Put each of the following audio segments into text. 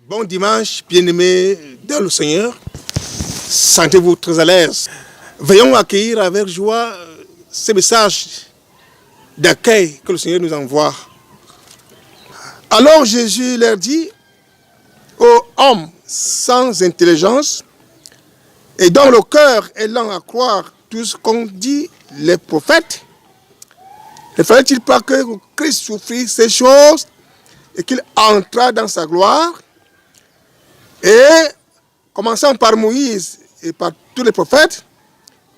Bon dimanche, bien-aimés dans le Seigneur. Sentez-vous très à l'aise. Veuillons accueillir avec joie ces messages d'accueil que le Seigneur nous envoie. Alors Jésus leur dit, ô hommes sans intelligence et dont le cœur est lent à croire tout ce qu'ont dit les prophètes, ne fallait-il pas que Christ souffrit ces choses et qu'il entra dans sa gloire? Et, commençant par Moïse et par tous les prophètes,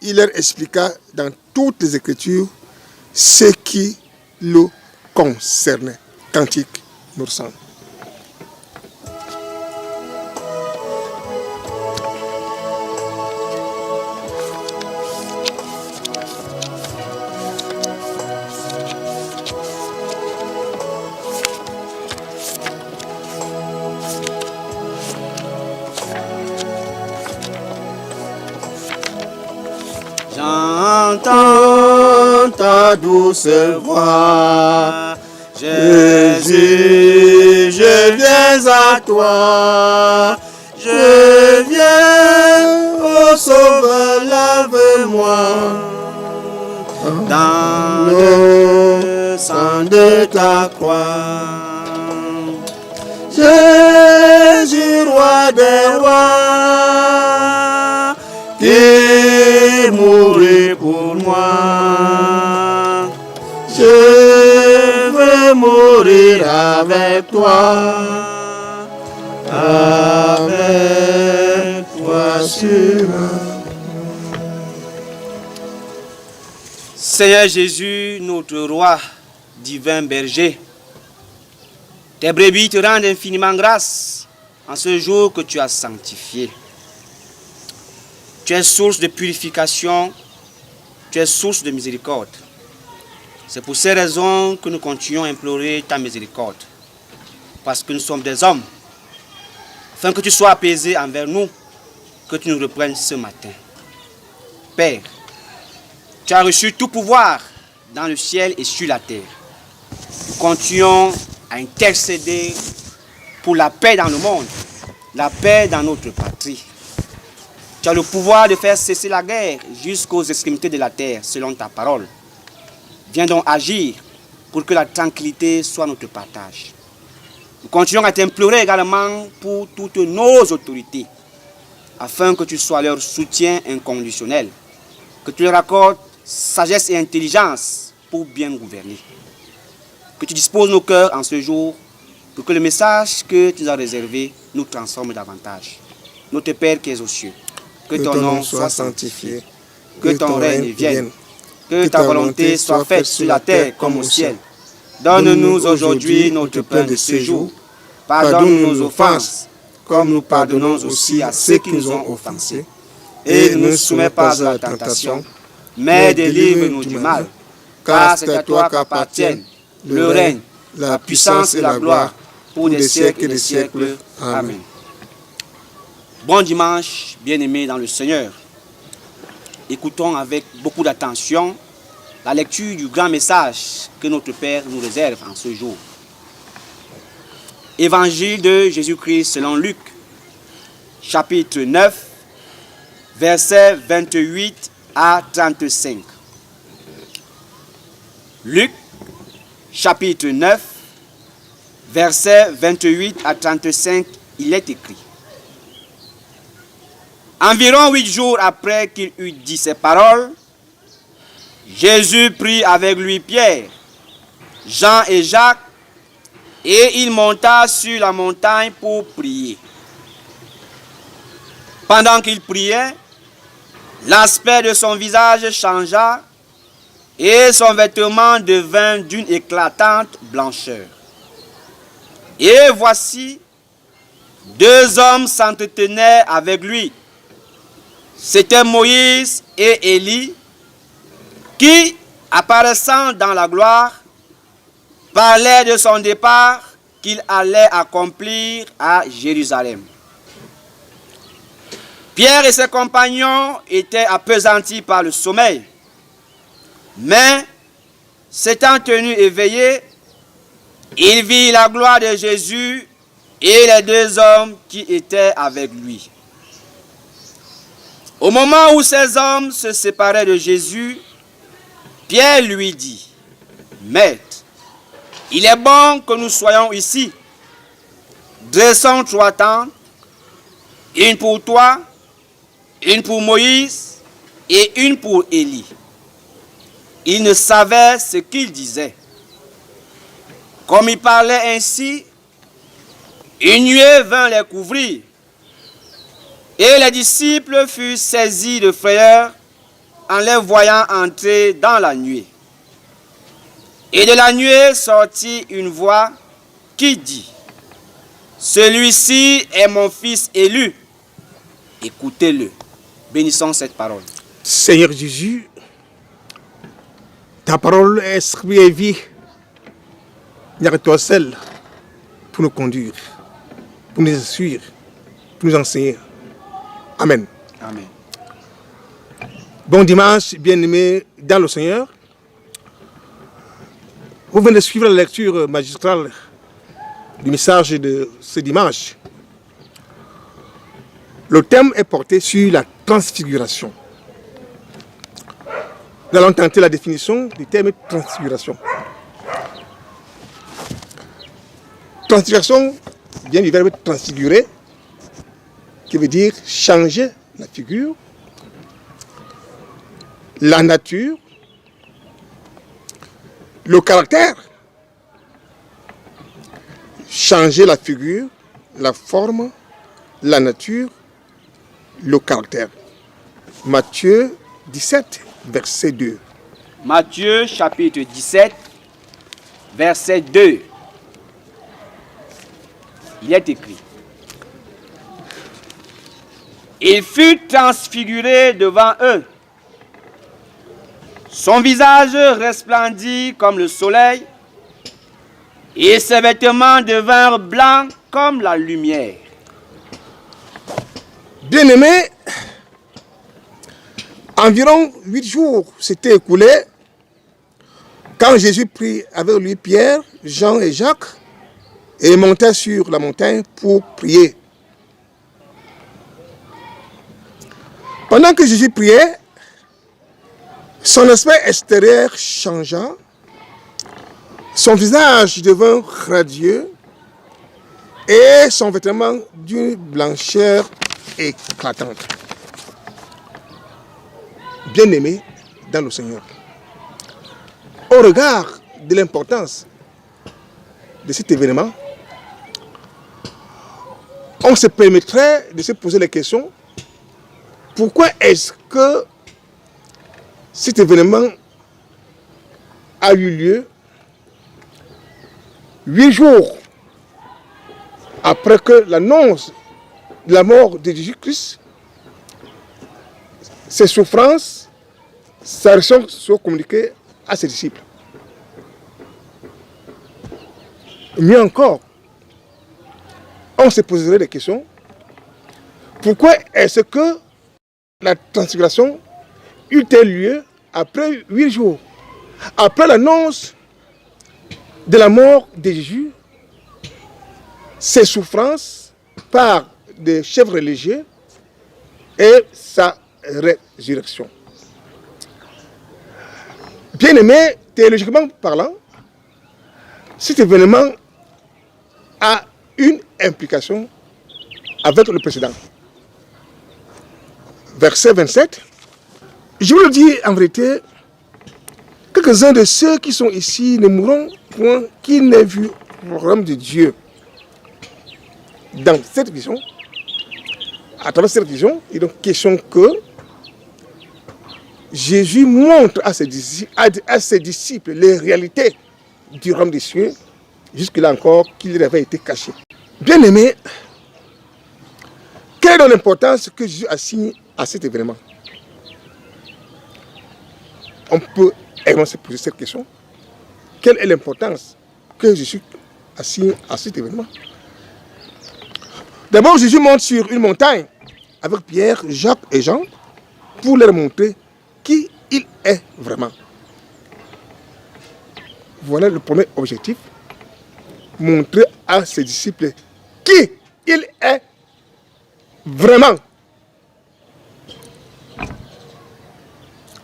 il leur expliqua dans toutes les Écritures ce qui le concernait. Cantique nous ressemble. J'entends ta douce voix, Jésus, je viens à toi, je viens, ô Sauveur, lave-moi, dans le sang de ta croix. Jésus, roi des rois, qui mourit pour moi. Je veux mourir avec toi sur Seigneur Jésus, notre roi, divin berger, tes brebis te rendent infiniment grâce en ce jour que tu as sanctifié. Tu es source de purification, tu es source de miséricorde. C'est pour ces raisons que nous continuons à implorer ta miséricorde. Parce que nous sommes des hommes. Afin que tu sois apaisé envers nous, que tu nous reprennes ce matin. Père, tu as reçu tout pouvoir dans le ciel et sur la terre. Nous continuons à intercéder pour la paix dans le monde, la paix dans notre patrie. Tu as le pouvoir de faire cesser la guerre jusqu'aux extrémités de la terre, selon ta parole. Viens donc agir pour que la tranquillité soit notre partage. Nous continuons à t'implorer également pour toutes nos autorités, afin que tu sois leur soutien inconditionnel, que tu leur accordes sagesse et intelligence pour bien gouverner. Que tu disposes nos cœurs en ce jour pour que le message que tu as réservé nous transforme davantage. Notre Père qui es aux cieux, que ton nom soit sanctifié, que ton règne vienne, que ta volonté soit faite sur la terre comme au ciel. Donne-nous aujourd'hui notre pain de ce jour. Pardonne nos offenses, comme nous pardonnons aussi à ceux qui nous ont offensés. Et ne nous soumets pas à la tentation, mais délivre-nous du mal. Car c'est à toi qu'appartiennent le règne, la puissance et la gloire pour des siècles et des siècles. Amen. Bon dimanche, bien-aimés dans le Seigneur. Écoutons avec beaucoup d'attention la lecture du grand message que notre Père nous réserve en ce jour. Évangile de Jésus-Christ selon Luc, chapitre 9, versets 28 à 35. Luc, chapitre 9, versets 28 à 35, il est écrit. Environ 8 jours après qu'il eut dit ces paroles, Jésus prit avec lui Pierre, Jean et Jacques, et il monta sur la montagne pour prier. Pendant qu'il priait, l'aspect de son visage changea et son vêtement devint d'une éclatante blancheur. Et voici, 2 hommes s'entretenaient avec lui. C'étaient Moïse et Élie qui, apparaissant dans la gloire, parlaient de son départ qu'il allait accomplir à Jérusalem. Pierre et ses compagnons étaient appesantis par le sommeil, mais s'étant tenus éveillés, ils virent la gloire de Jésus et les 2 hommes qui étaient avec lui. Au moment où ces hommes se séparaient de Jésus, Pierre lui dit, « Maître, il est bon que nous soyons ici. Dressons 3 tentes, une pour toi, une pour Moïse et une pour Élie. » Il ne savait ce qu'il disait. Comme il parlait ainsi, une nuée vint les couvrir. Et les disciples furent saisis de frayeur en les voyant entrer dans la nuée. Et de la nuée sortit une voix qui dit, « Celui-ci est mon fils élu. Écoutez-le. » Bénissons cette parole. Seigneur Jésus, ta parole est esprit et vie. Il n'y a que toi seul pour nous conduire, pour nous instruire, pour nous enseigner. Amen. Amen. Bon dimanche, bien-aimés dans le Seigneur. Vous venez de suivre la lecture magistrale du message de ce dimanche. Le thème est porté sur la transfiguration. Nous allons tenter la définition du terme transfiguration. Transfiguration vient du verbe transfigurer, qui veut dire changer la figure, la nature, le caractère, changer la figure, la forme, la nature, le caractère. Matthieu 17, verset 2. Matthieu chapitre 17, verset 2. Il est écrit, « Il fut transfiguré devant eux. Son visage resplendit comme le soleil, et ses vêtements devinrent blancs comme la lumière. » Bien-aimés, environ 8 jours s'étaient écoulés quand Jésus prit avec lui Pierre, Jean et Jacques et monta sur la montagne pour prier. Pendant que Jésus priait, son aspect extérieur changea, son visage devint radieux et son vêtement d'une blancheur éclatante. Bien-aimés dans le Seigneur, au regard de l'importance de cet événement, on se permettrait de se poser la question, pourquoi est-ce que cet événement a eu lieu 8 jours après que l'annonce de la mort de Jésus-Christ, ses souffrances, sa réaction sont communiquées à ses disciples. Mieux encore, on se poserait des questions. Pourquoi est-ce que la transfiguration eut-elle lieu après 8 jours, après l'annonce de la mort de Jésus, ses souffrances par des chefs religieux et sa résurrection? Bien-aimé, théologiquement parlant, cet événement a une implication avec le précédent. Verset 27. Je vous le dis en vérité, quelques-uns de ceux qui sont ici ne mourront point qu'ils n'aient vu le royaume de Dieu. Dans cette vision, à travers cette vision, il est donc question que Jésus montre à ses disciples les réalités du royaume des cieux, jusque-là encore qu'il avait été caché. Bien aimé, quelle est donc l'importance que Jésus assigne à cet événement? On peut également se poser cette question. Quelle est l'importance que Jésus assigne à cet événement? D'abord, Jésus monte sur une montagne avec Pierre, Jacques et Jean pour leur montrer qui il est vraiment. Voilà le premier objectif. Montrer à ses disciples qui il est vraiment.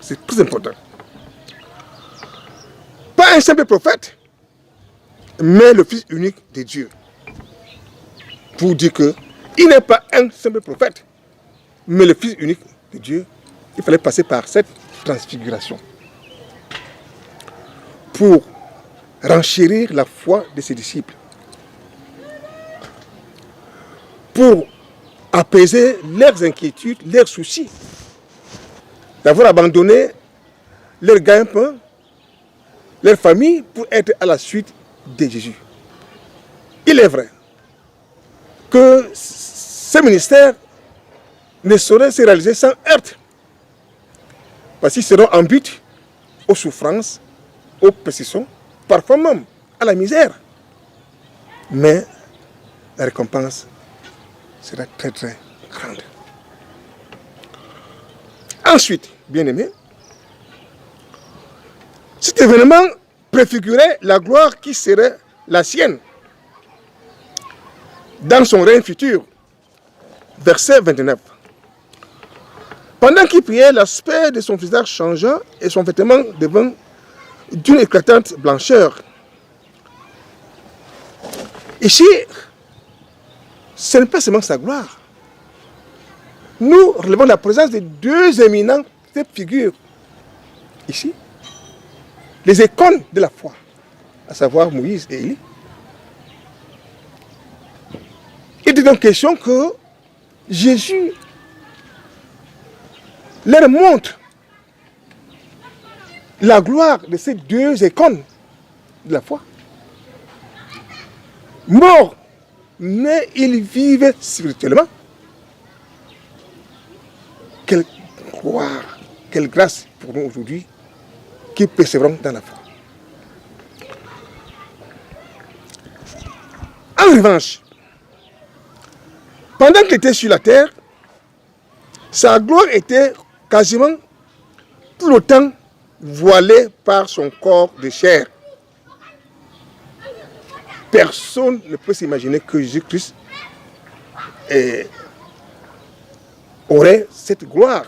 C'est très important. Pas un simple prophète, mais le Fils unique de Dieu. Pour dire qu'il n'est pas un simple prophète, mais le Fils unique de Dieu. Il fallait passer par cette transfiguration pour renchérir la foi de ses disciples, pour apaiser leurs inquiétudes, leurs soucis, d'avoir abandonné leur gagne-pain, leur famille, pour être à la suite de Jésus. Il est vrai que ce ministère ne saurait se réaliser sans heurts, parce qu'ils seront en but aux souffrances, aux persécutions, parfois même à la misère. Mais la récompense sera très très grande. Ensuite, bien-aimés, cet événement préfigurait la gloire qui serait la sienne dans son règne futur. Verset 29. Pendant qu'il priait, l'aspect de son visage changea et son vêtement devint d'une éclatante blancheur. Ici, ce n'est pas seulement sa gloire. Nous relevons la présence de deux éminentes figures. Ici, les icônes de la foi, à savoir Moïse et Élie. Il est donc question que Jésus leur montre la gloire de ces deux icônes de la foi. Morts, mais ils vivent spirituellement. Quelle gloire, quelle grâce pour nous aujourd'hui qui persévérons dans la foi. En revanche, pendant qu'il était sur la terre, sa gloire était quasiment tout le temps voilée par son corps de chair. Personne ne peut s'imaginer que Jésus-Christ aurait cette gloire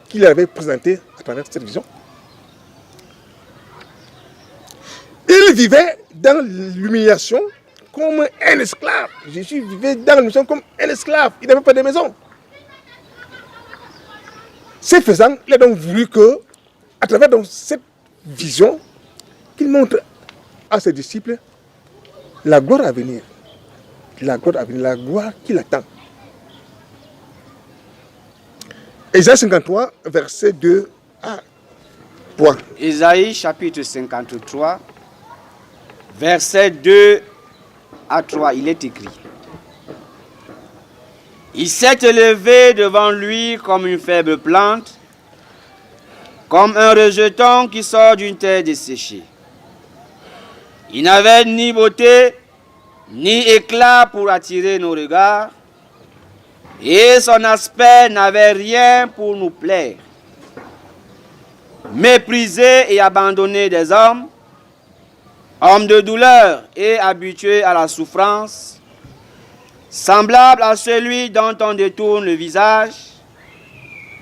qu'il avait présentée à travers cette vision. Il vivait dans l'humiliation comme un esclave. Jésus vivait dans l'humiliation comme un esclave. Il n'avait pas de maison. Ce faisant, il a donc voulu que, à travers donc cette vision, qu'il montre à ses disciples la gloire à venir. La gloire à venir, la gloire qui l'attend. Ésaïe 53, verset 2 à 3. Ésaïe chapitre 53, verset 2 à 3, il est écrit. Il s'est élevé devant lui comme une faible plante, comme un rejeton qui sort d'une terre desséchée. Il n'avait ni beauté, ni éclat pour attirer nos regards, et son aspect n'avait rien pour nous plaire. Méprisé et abandonné des hommes, homme de douleur et habitué à la souffrance, semblable à celui dont on détourne le visage,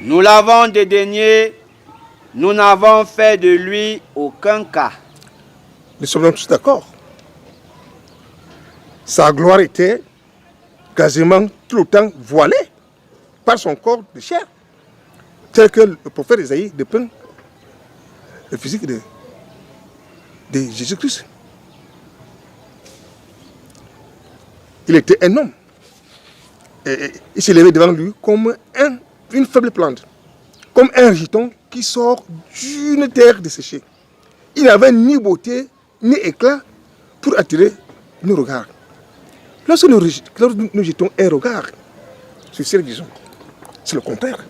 nous l'avons dédaigné, nous n'avons fait de lui aucun cas. Nous sommes tous d'accord. Sa gloire était quasiment tout le temps voilée par son corps de chair, tel que le prophète Ésaïe dépeint le physique de Jésus-Christ. Il était un homme. Et il s'est levé devant lui comme une faible plante, comme un rejeton qui sort d'une terre desséchée. Il n'avait ni beauté, ni éclat pour attirer nos regards. Lorsque nous jetons un regard sur cette vision, c'est le contraire.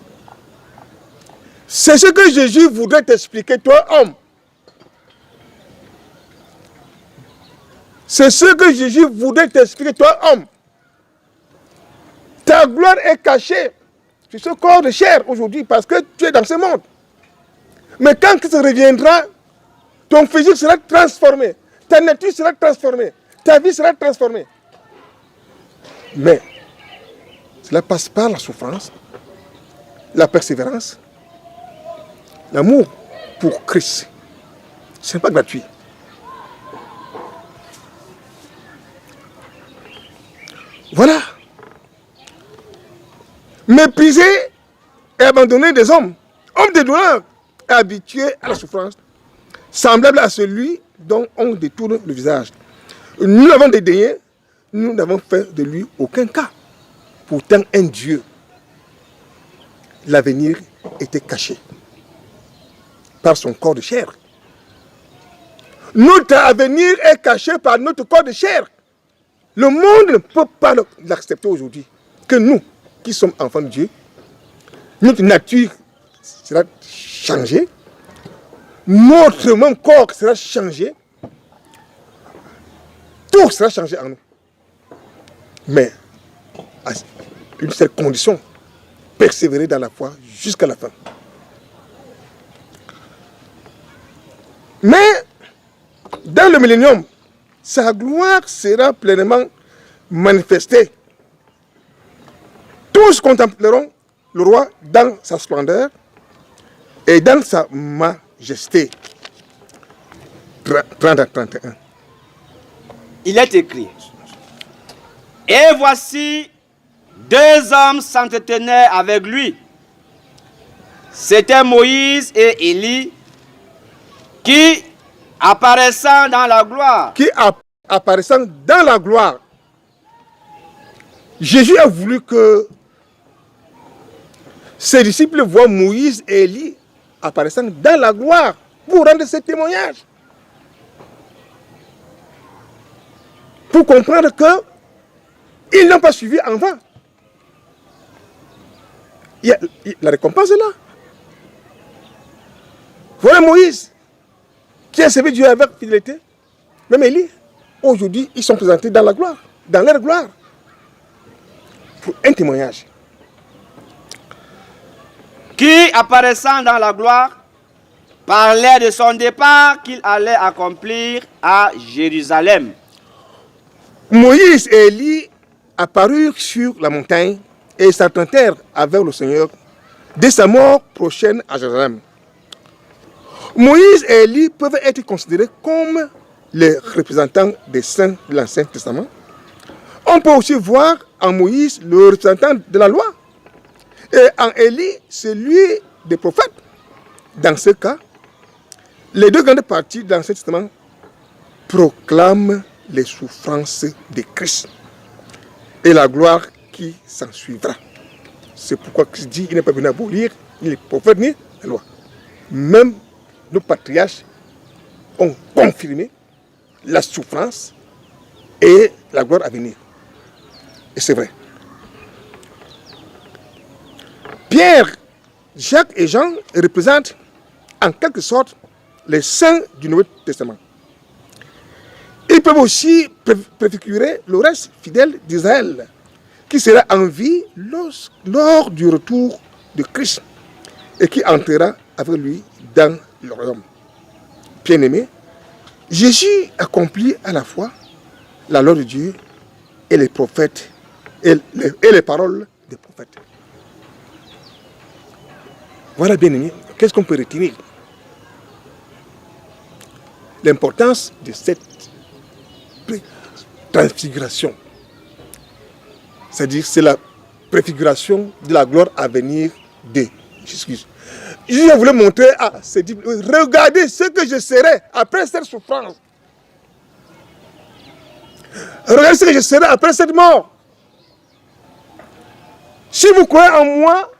C'est ce que Jésus voudrait t'expliquer, toi, homme. C'est ce que Jésus voudrait t'expliquer, toi, homme. Ta gloire est cachée sur ce corps de chair aujourd'hui parce que tu es dans ce monde. Mais quand Christ reviendra, ton physique sera transformé. Ta nature sera transformée. Ta vie sera transformée. Mais cela passe par la souffrance, la persévérance, l'amour pour Christ. Ce n'est pas gratuit. Voilà. Mépriser et abandonner des hommes de douleur, habitués à la souffrance, semblable à celui dont on détourne le visage. Nous l'avons dédaigné, nous n'avons fait de lui aucun cas. Pourtant, un Dieu, l'avenir était caché par son corps de chair. Notre avenir est caché par notre corps de chair. Le monde ne peut pas l'accepter aujourd'hui. Que nous, qui sommes enfants de Dieu, notre nature sera changée, notre même corps sera changé, tout sera changé en nous. Mais à une seule condition, persévérer dans la foi jusqu'à la fin. Mais dans le millénium, sa gloire sera pleinement manifestée. Tous contempleront le roi dans sa splendeur et dans sa majesté. 30 à 31. Il est écrit. Et voici, deux hommes s'entretenaient avec lui. C'étaient Moïse et Élie qui, apparaissant dans la gloire, Jésus a voulu que ses disciples voient Moïse et Élie apparaissant dans la gloire pour rendre ce témoignage. Pour comprendre qu'ils n'ont pas suivi en vain. La récompense est là. Voilà Moïse qui a servi Dieu avec fidélité. Même Élie, aujourd'hui, ils sont présentés dans la gloire, dans leur gloire. Pour un témoignage. qui, apparaissant dans la gloire, parlait de son départ qu'il allait accomplir à Jérusalem. Moïse et Élie apparurent sur la montagne et s'attentèrent avec le Seigneur dès sa mort prochaine à Jérusalem. Moïse et Élie peuvent être considérés comme les représentants des saints de l'Ancien Testament. On peut aussi voir en Moïse le représentant de la loi et en Élie celui des prophètes. Dans ce cas, les deux grandes parties de l'Ancien Testament proclament les souffrances de Christ et la gloire qui s'en suivra. C'est pourquoi Christ dit qu'il n'est pas venu abolir ni les prophètes ni la loi. Même nos patriarches ont confirmé la souffrance et la gloire à venir. Et c'est vrai. Pierre, Jacques et Jean représentent en quelque sorte les saints du Nouveau Testament. Ils peuvent aussi préfigurer le reste fidèle d'Israël, qui sera en vie lors du retour de Christ et qui entrera avec lui dans le royaume. Bien-aimé, Jésus accomplit à la fois la loi de Dieu et les prophètes et les paroles des prophètes. Voilà, bien-aimé, qu'est-ce qu'on peut retenir? L'importance de cette transfiguration. C'est-à-dire, c'est la préfiguration de la gloire à venir de Jésus. Je voulais montrer à ses disciples, regardez ce que je serai après cette souffrance. Regardez ce que je serai après cette mort. Si vous croyez en moi,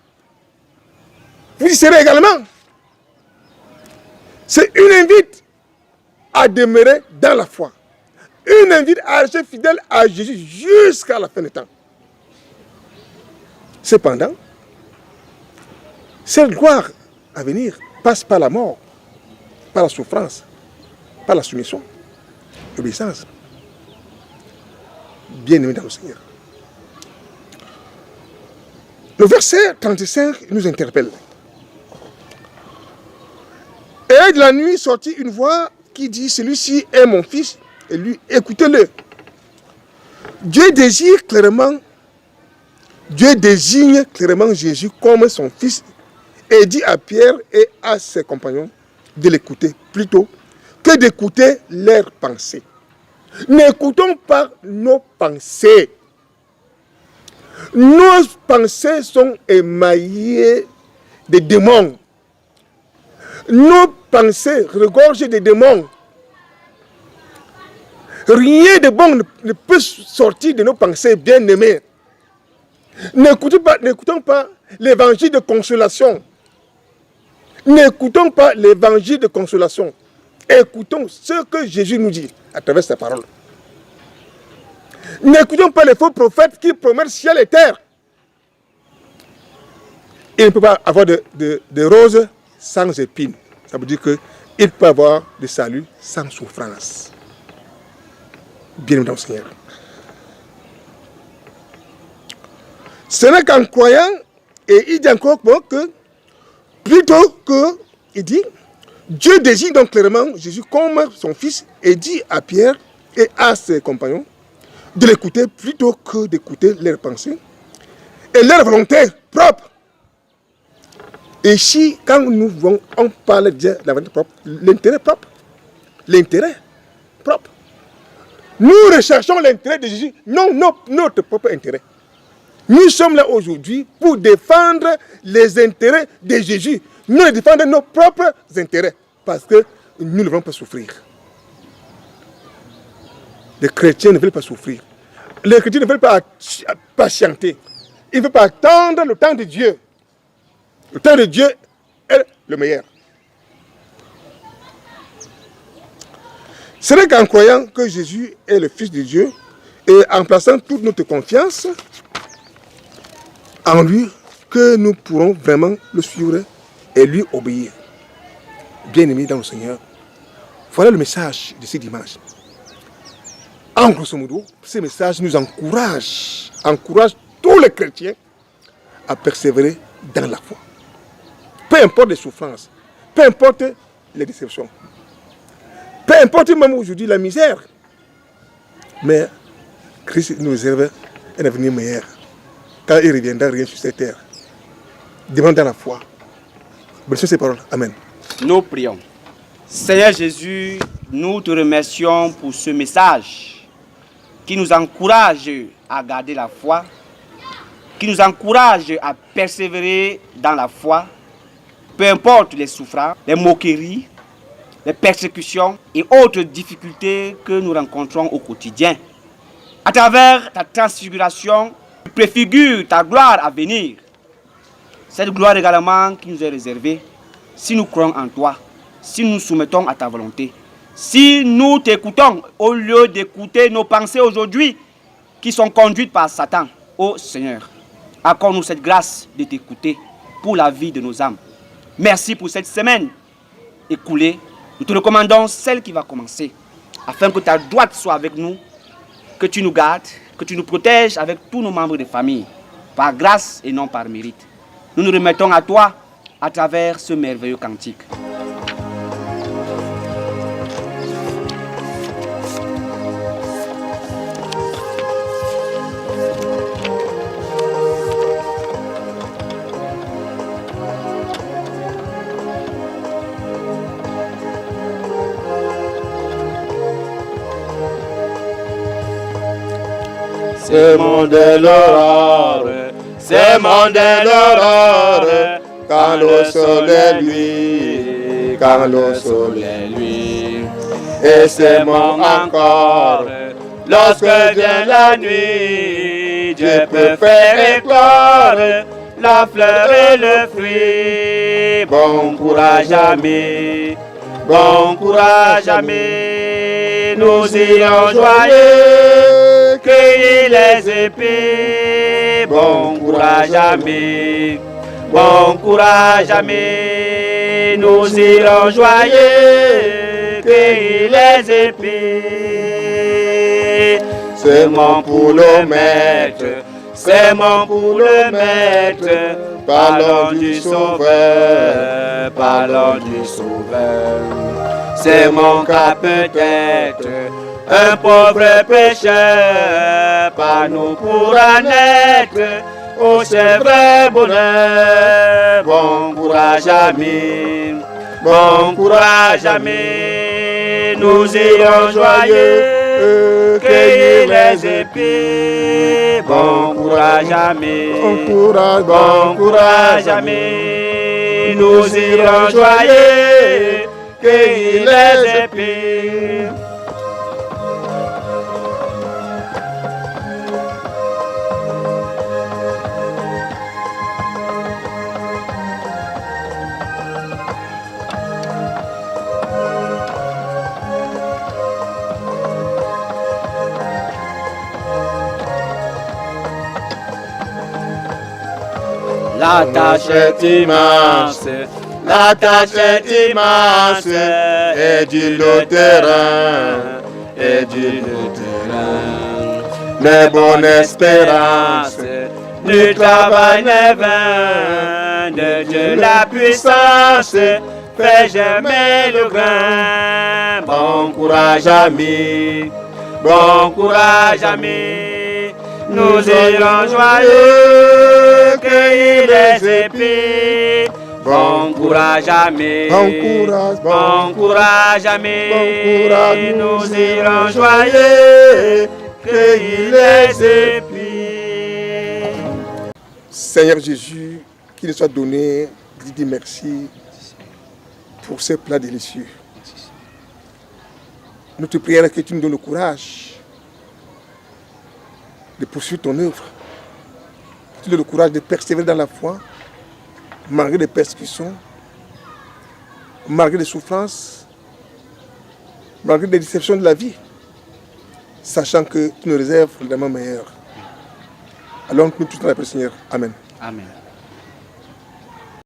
vous y serez également. C'est une invite à demeurer dans la foi. Une invite à rester fidèle à Jésus jusqu'à la fin des temps. Cependant, cette gloire à venir passe par la mort, par la souffrance, par la soumission, l'obéissance. Bien-aimés dans le Seigneur. Le verset 35 nous interpelle. Et de la nuit sortit une voix qui dit, celui-ci est mon fils, et lui, écoutez-le. Dieu désire clairement Dieu désigne clairement Jésus comme son fils et dit à Pierre et à ses compagnons de l'écouter plutôt que d'écouter leurs pensées. N'écoutons pas nos pensées. Nos pensées sont émaillées de démons. Nos pensées regorgent des démons. Rien de bon ne peut sortir de nos pensées bien-aimées. N'écoutons pas l'évangile de consolation. N'écoutons pas l'évangile de consolation. Écoutons ce que Jésus nous dit à travers sa parole. N'écoutons pas les faux prophètes qui promettent ciel et terre. Il ne peut pas avoir de roses sans épines. Ça veut dire qu'il ne peut pas avoir de salut sans souffrance. Bien dans le Seigneur. Ce n'est qu'en croyant, et il dit encore que, plutôt que, il dit, Dieu désigne donc clairement Jésus comme son fils et dit à Pierre et à ses compagnons de l'écouter plutôt que d'écouter leurs pensées et leur volonté propre. Et ici, quand on parle de la volonté propre, l'intérêt propre, nous recherchons l'intérêt de Jésus, non notre propre intérêt. Nous sommes là aujourd'hui pour défendre les intérêts de Jésus. Nous défendons nos propres intérêts parce que nous ne voulons pas souffrir. Les chrétiens ne veulent pas souffrir. Les chrétiens ne veulent pas patienter. Ils ne veulent pas attendre le temps de Dieu. Le temps de Dieu est le meilleur. Ce n'est qu'en croyant que Jésus est le Fils de Dieu et en plaçant toute notre confiance en lui que nous pourrons vraiment le suivre et lui obéir. Bien-aimés dans le Seigneur, voilà le message de ce dimanche. En grosso modo, ce message nous encourage tous les chrétiens à persévérer dans la foi. Peu importe les souffrances, peu importe les déceptions, peu importe même aujourd'hui la misère, mais Christ nous réserve un avenir meilleur. Quand il reviendra rien sur cette terre. Demande dans la foi. Bénissons ces paroles. Amen. Nous prions. Seigneur Jésus, nous te remercions pour ce message qui nous encourage à garder la foi, qui nous encourage à persévérer dans la foi, peu importe les souffrances, les moqueries, les persécutions et autres difficultés que nous rencontrons au quotidien. À travers ta transfiguration, tu préfigures ta gloire à venir. Cette gloire également qui nous est réservée si nous croyons en toi, si nous nous soumettons à ta volonté, si nous t'écoutons au lieu d'écouter nos pensées aujourd'hui qui sont conduites par Satan. Ô Seigneur, accorde-nous cette grâce de t'écouter pour la vie de nos âmes. Merci pour cette semaine écoulée. Nous te recommandons celle qui va commencer, afin que ta droite soit avec nous, que tu nous gardes, que tu nous protèges avec tous nos membres de famille, par grâce et non par mérite. Nous nous remettons à toi à travers ce merveilleux cantique. Ce monde est l'aurore, ce monde est l'aurore, quand le soleil luit, quand le soleil luit. Et c'est mon encore, lorsque vient la nuit, Dieu peut faire éclore la fleur et le fruit. Bon courage amis, bon courage amis, nous irons joyeux, cueillir les épées. Bon courage amis, bon courage amis, nous irons joyeux, cueillir les épées. Serment pour le maître, serment pour le maître, parlons du sauveur, parlons du sauveur. C'est mon cas peut-être, un pauvre pécheur, par nous pour en être, Oh, c'est vrai bonheur, bon courage ami, bon courage ami, nous irons joyeux, cueillir les épis, bon courage ami, bon courage ami, nous irons joyeux, cueillir les épis. La tâche est immense, la tâche est immense, et du le terrain, et du le terrain. Mais bonne espérance, du travail n'est vain, de Dieu la puissance, fait germer le grain. Bon courage ami, bon courage ami, nous irons joyeux, cueillir les épis. Bon courage ami, bon courage ami, nous irons joyeux, cueillir les épis. Seigneur Jésus, qu'il nous soit donné de dire merci pour ce plat délicieux. Notre prière est que tu nous donnes le courage de poursuivre ton œuvre. Tu nous donnes le courage de persévérer dans la foi, malgré les persécutions, malgré les souffrances, malgré les déceptions de la vie, sachant que tu nous réserves le meilleur. Alors nous tous dans la paix, Seigneur. Amen. Amen.